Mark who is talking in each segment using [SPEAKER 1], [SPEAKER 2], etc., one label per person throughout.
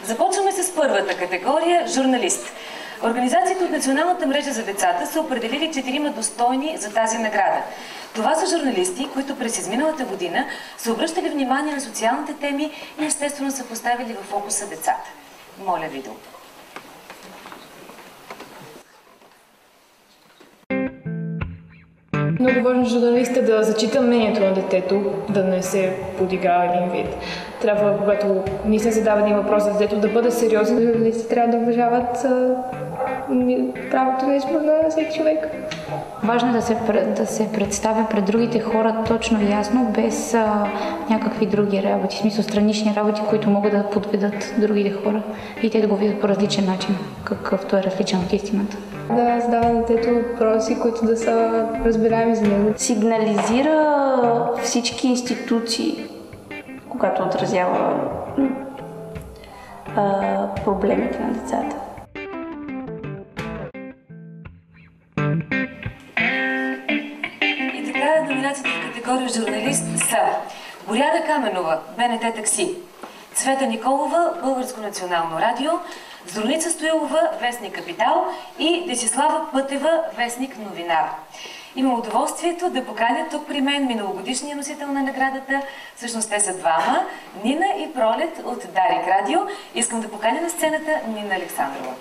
[SPEAKER 1] Започваме с първата категория – журналист. Организациите от Националната мрежа за децата са определили 4 достойни за тази награда. Това са журналисти, които през изминалата година са обръщали внимание на социалните теми и естествено са поставили в фокуса децата. Моля, видео.
[SPEAKER 2] Много важно журналистът да зачита мнението на детето, да не се подиграва един вид. Трябва, когато ни се задава един въпрос за детето, да бъде сериозен. Журналистите трябва да уважават правото на избор на всеки човек.
[SPEAKER 3] Важно е да се представя пред другите хора точно и ясно, без някакви други работи, в смисъл странични работи, които могат да подведат другите хора и те да го видят по различен начин, какъвто е различен от истината.
[SPEAKER 2] Да задава на детето въпроси, които да са разбираеми за него.
[SPEAKER 4] Сигнализира всички институции, когато отразява проблемите на децата.
[SPEAKER 1] И така, номинациите в категория журналист са Боряна Каменова, БНТ Такси, Цвета Николова, Българско национално радио, Зорница Стоилова, вестник Капитал и Десислава Пътева, вестник Новинар. Имам удоволствието да поканя тук при мен миналогодишния носител на наградата. Всъщност те са двама, Нина и Пролет от Дарик Радио. Искам да поканя на сцената Нина Александрова.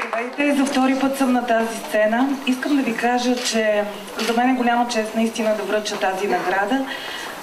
[SPEAKER 5] Здравейте, за втори път съм на тази сцена. Искам да ви кажа, че за мен е голяма чест наистина да връча тази награда,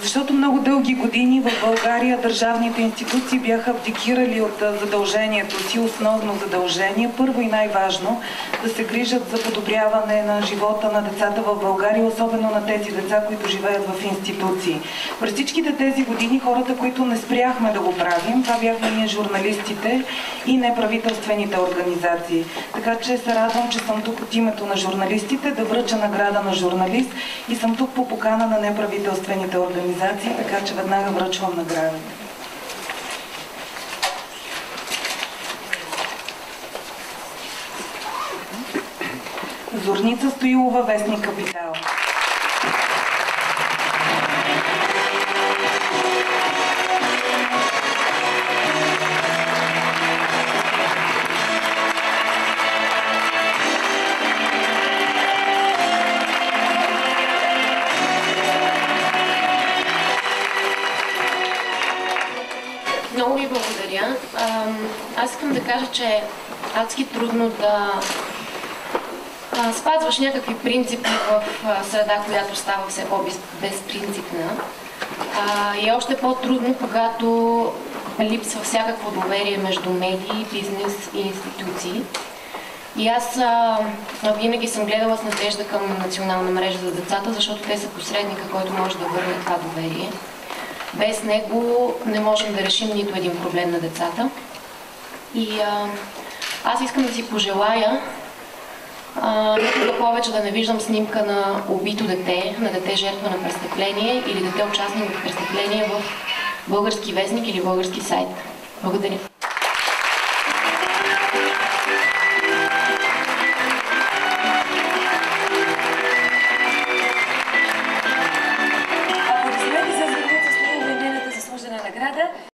[SPEAKER 5] защото много дълги години в България държавните институции бяха абдикирали от задължението си, основно задължение, първо и най-важно, да се грижат за подобряване на живота на децата в България, особено на тези деца, които живеят в институции. През всичките тези години хората, които не спряхме да го правим, това бяхме ние журналистите и неправителствените организации. Така че се радвам, че съм тук от името на журналистите да връча награда на журналист и съм тук по покана на неправителствените организации, така че веднага връчвам наградата. Зорница Стоилова, вестник Капитал.
[SPEAKER 6] Много ви благодаря. Аз искам да кажа, че е адски трудно да спазваш някакви принципи в среда, която става все по-безпринципна. И още по-трудно, когато липсва всякакво доверие между медии, бизнес и институции. И аз винаги съм гледала с надежда към Национална мрежа за децата, защото те са посредника, който може да върне това доверие. Без него не можем да решим нито един проблем на децата. И аз искам да си пожелая никога повече да не виждам снимка на убито дете, на дете жертва на престъпление или дете участник в престъпление в български вестник или български сайт. Благодаря.